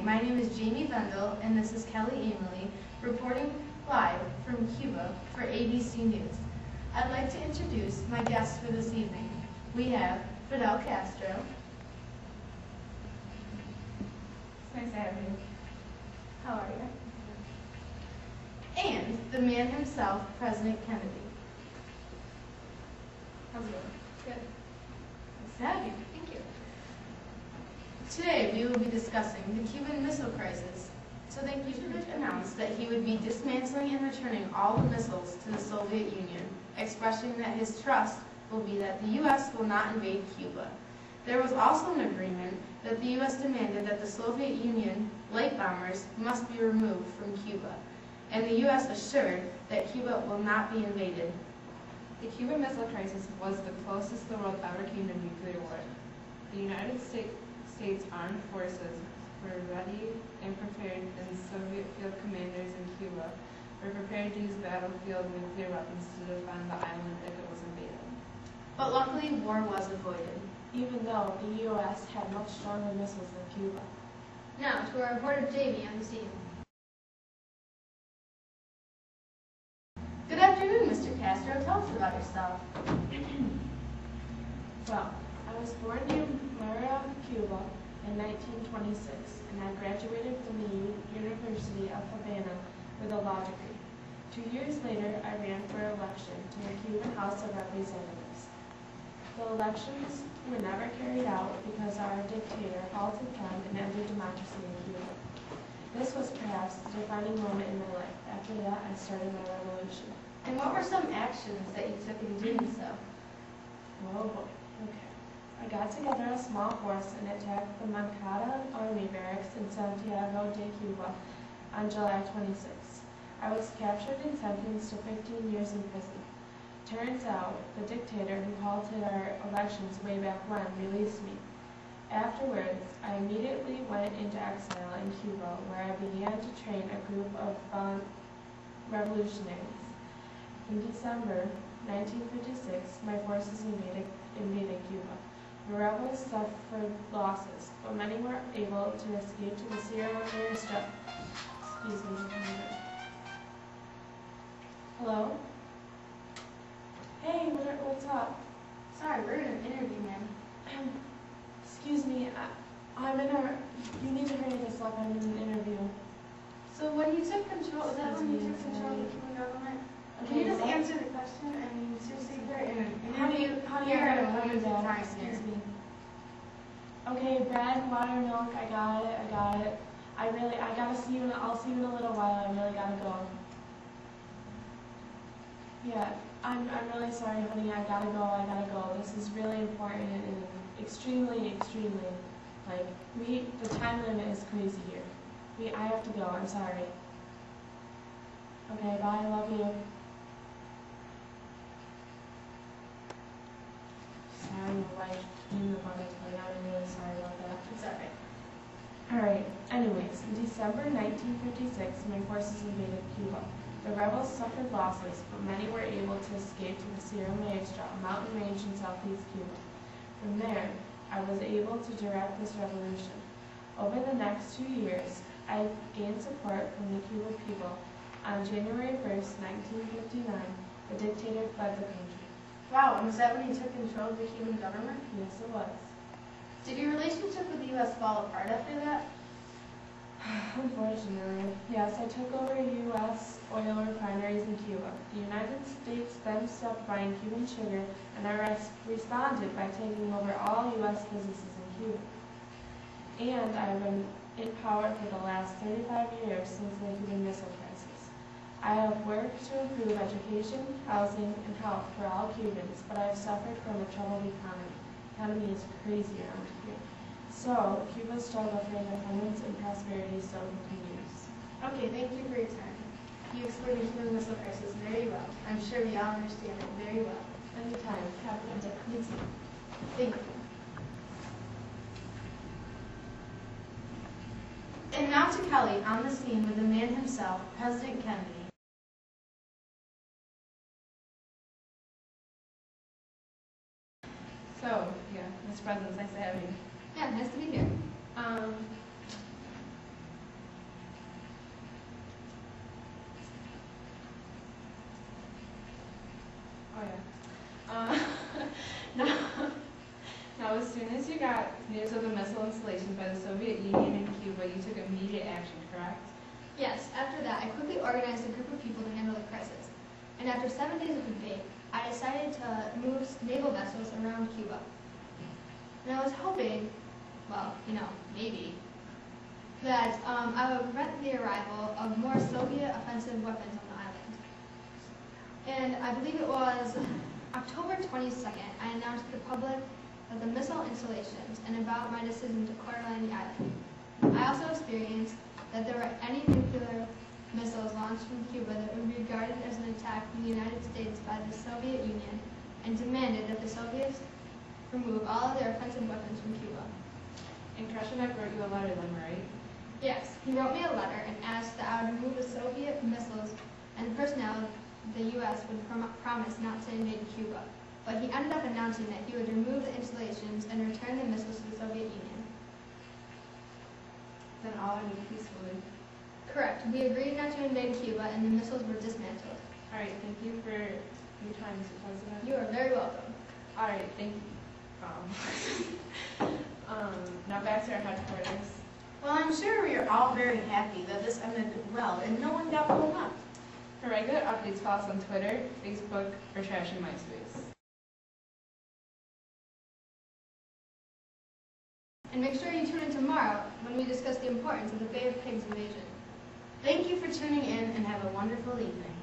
evening. My name is Jamie Vendel, and this is Kelly Amelie, reporting live from Cuba for ABC News. I'd like to introduce my guests for this evening. We have Fidel Castro. It's nice to have you. How are you? And the man himself, President Kennedy. How's it going? Good. Nice to have you. Thank you. Today we will be discussing the Cuban Missile Crisis. So the Cuban announced that he would be dismantling and returning all the missiles to the Soviet Union, expressing that his trust will be that the U.S. will not invade Cuba. There was also an agreement that the U.S. demanded that the Soviet Union light bombers must be removed from Cuba, and the U.S. assured that Cuba will not be invaded. The Cuban Missile Crisis was the closest the world ever came to nuclear war. The United States Armed Forces were ready and prepared, and Soviet field commanders in Cuba were prepared to use battlefield nuclear weapons to defend the island if it was invaded. But luckily, war was avoided. Even though the U.S. had much stronger missiles than Cuba. Now to our reporter Jamie on the scene. Good afternoon, Mr. Castro. Tell us about yourself. Well, I was born near Mérida, Cuba in 1926, and I graduated from the University of Havana with a law degree. 2 years later, I ran for election to the Cuban House of Representatives. The elections were never carried out because our dictator halted them and ended democracy in Cuba. This was perhaps the defining moment in my life. After that, I started my revolution. And what were some actions that you took in doing so? Oh boy, okay. I got together a small force and attacked the Moncada Army Barracks in Santiago de Cuba on July 26. I was captured and sentenced to 15 years in prison. Turns out, the dictator who halted our elections way back when released me. Afterwards, I immediately went into exile in Cuba, where I began to train a group of revolutionaries. In December 1956, my forces invaded Cuba. The rebels suffered losses, but many were able to escape to the Sierra Leone strip. Excuse me just a minute. Hello? Hey, what's up? Sorry, we're in an interview, ma'am. Excuse me, you need to hurry this up, I'm in an interview. So when you took control, is that when you took control of the Cuban government? Can you just answer the question? I mean, seriously, we're in an interview here at a women's time here. Excuse me. Okay, bread, water, milk, I got it. I gotta see you I'll see you in a little while, I really gotta go. Yeah, I'm really sorry, honey, I gotta go. This is really important and extremely, like, the time limit is crazy here. I have to go, I'm sorry. Okay, bye, love you. Sorry, my wife knew about it, but I'm really sorry about that. It's alright. Alright, anyways, in December 1956, my forces invaded Cuba. The rebels suffered losses, but many were able to escape to the Sierra Maestra, a mountain range in southeast Cuba. From there, I was able to direct this revolution. Over the next 2 years, I gained support from the Cuban people. On January 1st, 1959, the dictator fled the country. Wow, and was that when you took control of the Cuban government? Yes, it was. Did your relationship with the U.S. fall apart after that? Unfortunately, yes, I took over U.S. oil refineries in Cuba. The United States then stopped buying Cuban sugar, and I responded by taking over all U.S. businesses in Cuba. And I've been in power for the last 35 years since the Cuban Missile Crisis. I have worked to improve education, housing, and health for all Cubans, but I have suffered from a troubled economy. The economy is crazy around here. So, Cuba's struggle for independence and prosperity still continues. Okay, thank you for your time. You explained the Cuban Missile Crisis very well. I'm sure we all understand it very well. Anytime. Have a good day. You too. Thank you. And now to Kelly on the scene with the man himself, President Kennedy. So, yeah, Mr. President, it's nice to have you. Yeah, nice to be here. soon as you got news of the missile installations by the Soviet Union and Cuba, you took immediate action, correct? Yes, after that, I quickly organized a group of people to handle the crisis. And after 7 days of debate, I decided to move naval vessels around Cuba. And I was hoping, well, maybe, that I would prevent the arrival of more Soviet offensive weapons on the island. And I believe it was October 22nd, I announced to the public of the missile installations and about my decision to quarterline the island. I also experienced that there were any nuclear missiles launched from Cuba that would be regarded as an attack from the United States by the Soviet Union, and demanded that the Soviets remove all of their offensive weapons from Cuba. And Krashenek wrote you a letter then, right? Yes, he wrote me a letter and asked that I would remove the Soviet missiles and the personnel the U.S. would promise not to invade Cuba. But he ended up announcing that he would remove the installations and return the missiles to the Soviet Union. Then all ended peacefully. Correct. We agreed not to invade Cuba and the missiles were dismantled. All right, thank you for your time, Mr. President. You are very welcome. All right, thank you. Now back to our headquarters. Well, I'm sure we are all very happy that this ended well and no one got blown up. For regular updates, follow us on Twitter, Facebook, or Trashy MySpace. And make sure you tune in tomorrow when we discuss the importance of the Bay of Pigs invasion. Thank you for tuning in and have a wonderful evening.